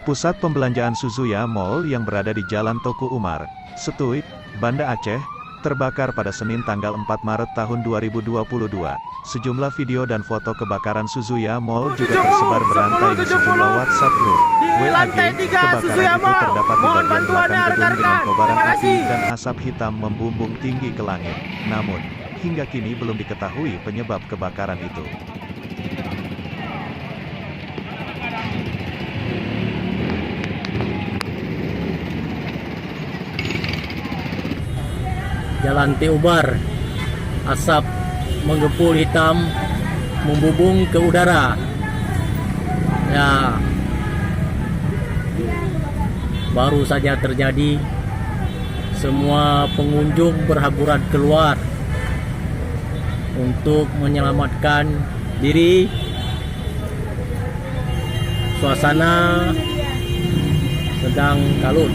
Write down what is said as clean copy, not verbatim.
Pusat Pembelanjaan Suzuya Mall yang berada di Jalan Toko Umar, Setuy, Banda Aceh, terbakar pada Senin tanggal 4 Maret tahun 2022. Sejumlah video dan foto kebakaran Suzuya Mall juga tersebar berantai di sejumlah WhatsApp group. WAG, kebakaran itu terdapat di bagian belakang gedung dengan kobaran api dan asap hitam membumbung tinggi ke langit. Namun, hingga kini belum diketahui penyebab kebakaran itu. Jalan Teubar, asap mengepul hitam membubung ke udara. Ya, baru saja terjadi. Semua pengunjung berhamburan keluar untuk menyelamatkan diri. Suasana sedang kalut.